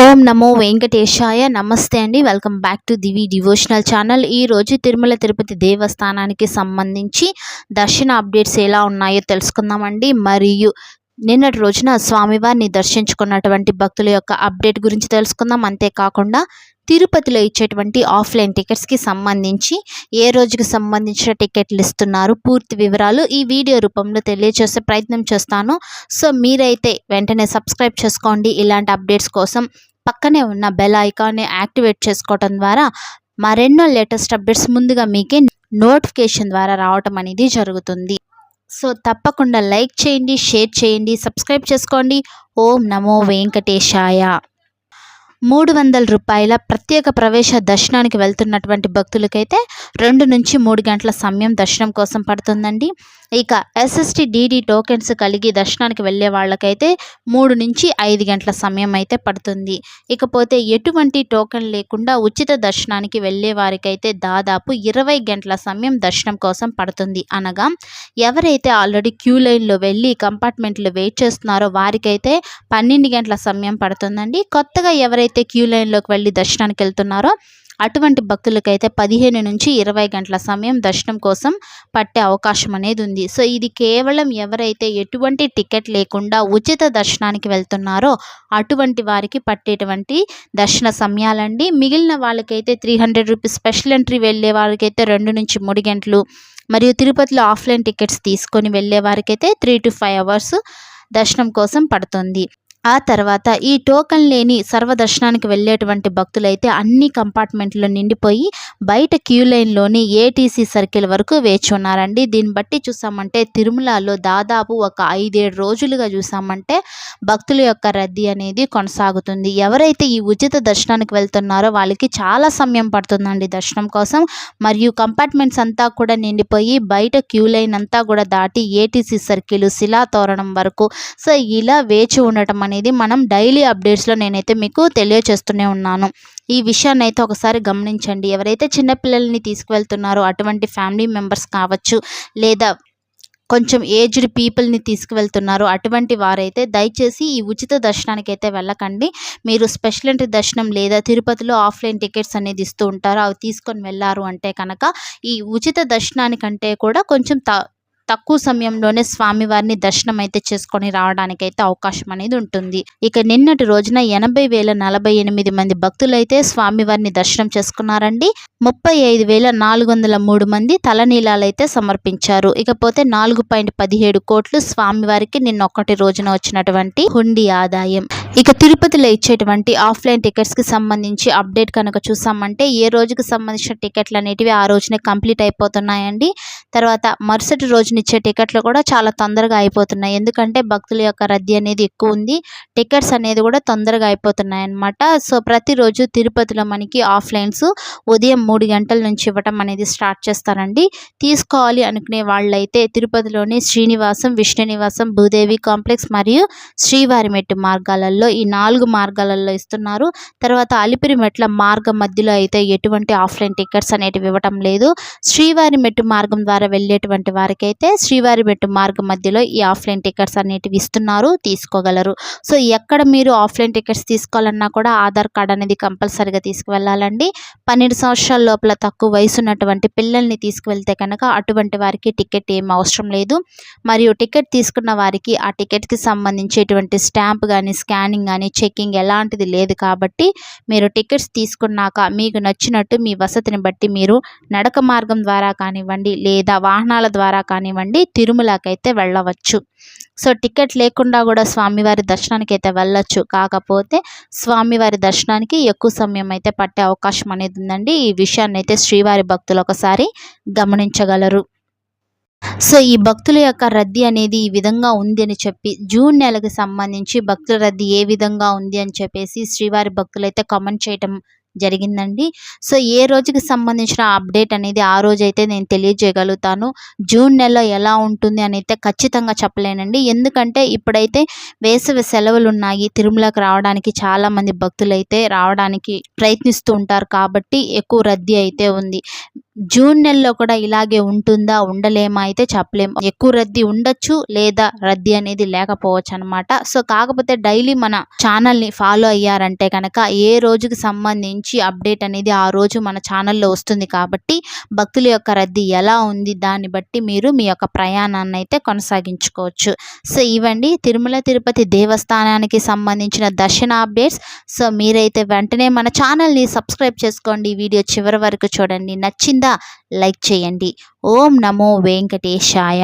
ఓం నమో వెంకటేశాయ. నమస్తే అండి. Welcome back to Divi devotional channel. ఈరోజు తిరుమల తిరుపతి దేవస్థానానికి సంబంధించి దర్శన అప్డేట్స్ ఎలా ఉన్నాయో తెలుసుకుందామండి. మరియు నిన్నటి రోజున స్వామివారిని దర్శించుకున్నటువంటి భక్తుల యొక్క అప్డేట్ గురించి తెలుసుకుందాం. అంతేకాకుండా తిరుపతిలో ఇచ్చేటువంటి ఆఫ్లైన్ టికెట్స్కి సంబంధించి ఏ రోజుకి సంబంధించిన టికెట్లు ఇస్తున్నారు, పూర్తి వివరాలు ఈ వీడియో రూపంలో తెలియజేసే ప్రయత్నం చేస్తాను. సో మీరైతే వెంటనే సబ్స్క్రైబ్ చేసుకోండి. ఇలాంటి అప్డేట్స్ కోసం పక్కనే ఉన్న బెల్ ఐకాన్ని యాక్టివేట్ చేసుకోవడం ద్వారా మరెన్నో లేటెస్ట్ అప్డేట్స్ ముందుగా మీకే నోటిఫికేషన్ ద్వారా రావటం అనేది జరుగుతుంది. సో తప్పకుండా లైక్ చేయండి, షేర్ చేయండి, సబ్స్క్రైబ్ చేసుకోండి. ఓం నమో వెంకటేశాయ. 300 రూపాయల ప్రత్యేక ప్రవేశ దర్శనానికి వెళ్తున్నటువంటి భక్తులకైతే 2 నుంచి 3 గంటల సమయం దర్శనం కోసం పడుతుందండి. ఇక ఎస్ఎస్టీ డీడీ టోకెన్స్ కలిగి దర్శనానికి వెళ్ళే వాళ్ళకైతే 3 నుంచి 5 గంటల సమయం అయితే పడుతుంది. ఇకపోతే ఎటువంటి టోకెన్ లేకుండా ఉచిత దర్శనానికి వెళ్ళే వారికైతే దాదాపు 20 గంటల సమయం దర్శనం కోసం పడుతుంది. అనగా ఎవరైతే ఆల్రెడీ క్యూ లైన్లో వెళ్ళి కంపార్ట్మెంట్లో వెయిట్ చేస్తున్నారో వారికైతే 12 గంటల సమయం పడుతుందండి. కొత్తగా ఎవరైతే క్యూ లైన్లోకి వెళ్ళి దర్శనానికి వెళ్తున్నారో అటువంటి భక్తులకైతే 15 నుంచి 20 గంటల సమయం దర్శనం కోసం పట్టే అవకాశం అనేది ఉంది. సో ఇది కేవలం ఎవరైతే ఎటువంటి టికెట్ లేకుండా ఉచిత దర్శనానికి వెళ్తున్నారో అటువంటి వారికి పట్టేటువంటి దర్శన సమయాలండి. మిగిలిన వాళ్ళకైతే 300 రూపీస్ స్పెషల్ ఎంట్రీ వెళ్ళే వారికైతే 2 నుంచి 3 గంటలు, మరియు తిరుపతిలో ఆఫ్లైన్ టికెట్స్ తీసుకొని వెళ్ళే వారికైతే 3 to 5 అవర్స్ దర్శనం కోసం పడుతుంది. ఆ తర్వాత ఈ టోకన్ లేని సర్వదర్శనానికి వెళ్ళేటువంటి భక్తులైతే అన్ని కంపార్ట్మెంట్లో నిండిపోయి బయట క్యూ లైన్లోని ఏటీసీ సర్కిల్ వరకు వేచి ఉన్నారండి. దీన్ని బట్టి చూసామంటే తిరుమలలో దాదాపు ఒక 5-7 రోజులుగా చూసామంటే భక్తుల యొక్క రద్దీ అనేది కొనసాగుతుంది. ఎవరైతే ఈ ఉచిత దర్శనానికి వెళ్తున్నారో వాళ్ళకి చాలా సమయం పడుతుందండి దర్శనం కోసం. మరియు కంపార్ట్మెంట్స్ అంతా కూడా నిండిపోయి బయట క్యూ లైన్ అంతా కూడా దాటి ఏటీసీ సర్కిల్, శిలాతోరణం వరకు సో ఇలా వేచి ఉండటం అనేది మనం డైలీ అప్డేట్స్లో నేనైతే మీకు తెలియచేస్తూనే ఉన్నాను. ఈ విషయాన్ని అయితే ఒకసారి గమనించండి. ఎవరైతే చిన్నపిల్లల్ని తీసుకువెళ్తున్నారో అటువంటి ఫ్యామిలీ మెంబర్స్ కావచ్చు, లేదా కొంచెం ఏజ్డ్ పీపుల్ని తీసుకువెళ్తున్నారు అటువంటి వారైతే దయచేసి ఈ ఉచిత దర్శనానికి అయితే వెళ్ళకండి. మీరు స్పెషల్ ఎంట్రీ దర్శనం లేదా తిరుపతిలో ఆఫ్లైన్ టికెట్స్ అనేది ఇస్తూ ఉంటారు, అవి తీసుకొని వెళ్ళారు అంటే కనుక ఈ ఉచిత దర్శనానికంటే కూడా కొంచెం తక్కువ సమయంలోనే స్వామివారిని దర్శనం అయితే చేసుకొని రావడానికైతే అవకాశం అనేది ఉంటుంది. ఇక నిన్నటి రోజున 80,048 మంది భక్తులైతే స్వామివారిని దర్శనం చేసుకున్నారండి. 35,403 మంది తలనీలాలైతే సమర్పించారు. ఇకపోతే 4.17 కోట్లు స్వామివారికి నిన్న ఒక్కటి రోజున వచ్చినటువంటి హుండీ ఆదాయం. ఇక తిరుపతిలో ఇచ్చేటువంటి ఆఫ్లైన్ టికెట్స్కి సంబంధించి అప్డేట్ కనుక చూసామంటే ఏ రోజుకి సంబంధించిన టికెట్లు అనేటివి ఆ రోజునే కంప్లీట్ అయిపోతున్నాయండి. తర్వాత మరుసటి రోజున ఇచ్చే టికెట్లు కూడా చాలా తొందరగా అయిపోతున్నాయి. ఎందుకంటే భక్తుల యొక్క రద్దీ అనేది ఎక్కువ ఉంది, టికెట్స్ అనేది కూడా తొందరగా అయిపోతున్నాయి అన్నమాట. సో ప్రతిరోజు తిరుపతిలో మనకి ఆఫ్లైన్స్ ఉదయం 3 గంటల నుంచి ఇవ్వటం అనేది స్టార్ట్ చేస్తారండి. తీసుకోవాలి అనుకునే వాళ్ళైతే తిరుపతిలోని శ్రీనివాసం, విష్ణు నివాసం, భూదేవి కాంప్లెక్స్ మరియు శ్రీవారి మెట్టు మార్గాలలో ఈ 4 మార్గాలలో ఇస్తున్నారు. తర్వాత అలిపిరి మెట్ల మార్గం మధ్యలో అయితే ఎటువంటి ఆఫ్లైన్ టికెట్స్ అనేటివి ఇవ్వటం లేదు. శ్రీవారి మెట్టు మార్గం ద్వారా వెళ్ళేటువంటి వారికైతే శ్రీవారి మెట్టు మార్గం మధ్యలో ఈ ఆఫ్లైన్ టికెట్స్ అనేటివి ఇస్తున్నారు, తీసుకోగలరు. సో ఎక్కడ మీరు ఆఫ్లైన్ టికెట్స్ తీసుకోవాలన్నా కూడా ఆధార్ కార్డ్ అనేది కంపల్సరీగా తీసుకువెళ్ళాలండి. 12 సంవత్సరాల లోపల తక్కువ వయసు ఉన్నటువంటి పిల్లల్ని తీసుకువెళ్తే కనుక అటువంటి వారికి టికెట్ ఏం అవసరం లేదు. మరియు టికెట్ తీసుకున్న వారికి ఆ టికెట్కి సంబంధించేటువంటి స్టాంప్ కానీ, స్కానింగ్ కానీ, చెకింగ్ ఎలాంటిది లేదు. కాబట్టి మీరు టికెట్స్ తీసుకున్నాక మీకు నచ్చినట్టు మీ వసతిని బట్టి మీరు నడక మార్గం ద్వారా కానివ్వండి లేదా వాహనాల ద్వారా కానివ్వండి తిరుమలకైతే వెళ్ళవచ్చు. సో టికెట్ లేకుండా కూడా స్వామివారి దర్శనానికి అయితే వెళ్ళొచ్చు. కాకపోతే స్వామివారి దర్శనానికి ఎక్కువ సమయం అయితే పట్టే అవకాశం అనేది ఉందండి. ఈ విషయాన్ని అయితే శ్రీవారి భక్తులు ఒకసారి గమనించగలరు. సో ఈ భక్తుల యొక్క రద్దీ అనేది ఈ విధంగా ఉంది అని చెప్పి జూన్ నెలకు సంబంధించి భక్తుల రద్దీ ఏ విధంగా ఉంది అని చెప్పేసి శ్రీవారి భక్తులు అయితే కామెంట్ చేయటం జరిగిందండి. సో ఏ రోజుకి సంబంధించిన అప్డేట్ అనేది ఆ రోజైతే నేను తెలియజేయగలుగుతాను. జూన్ నెలలో ఎలా ఉంటుంది అని అయితే ఖచ్చితంగా చెప్పలేనండి. ఎందుకంటే ఇప్పుడైతే వేసవి సెలవులు ఉన్నాయి, తిరుమలకు రావడానికి చాలామంది భక్తులు అయితే రావడానికి ప్రయత్నిస్తూ ఉంటారు కాబట్టి ఎక్కువ రద్దీ అయితే ఉంది. జూన్ నెలలో కూడా ఇలాగే ఉంటుందా ఉండలేమా అయితే చెప్పలేము. ఎక్కువ రద్దీ ఉండొచ్చు లేదా రద్దీ అనేది లేకపోవచ్చు అనమాట. సో కాకపోతే డైలీ మన ఛానల్ని ఫాలో అయ్యారంటే కనుక ఏ రోజుకి సంబంధించి అప్డేట్ అనేది ఆ రోజు మన ఛానల్లో వస్తుంది కాబట్టి భక్తుల యొక్క రద్దీ ఎలా ఉంది దాన్ని బట్టి మీరు మీ యొక్క ప్రయాణాన్ని అయితే కొనసాగించుకోవచ్చు. సో ఇవండి తిరుమల తిరుపతి దేవస్థానానికి సంబంధించిన దర్శన అప్డేట్స్. సో మీరైతే వెంటనే మన ఛానల్ని సబ్స్క్రైబ్ చేసుకోండి. వీడియో చివరి వరకు చూడండి. నచ్చిందా లైక్ చేయండి. ఓం నమో వెంకటేశాయ.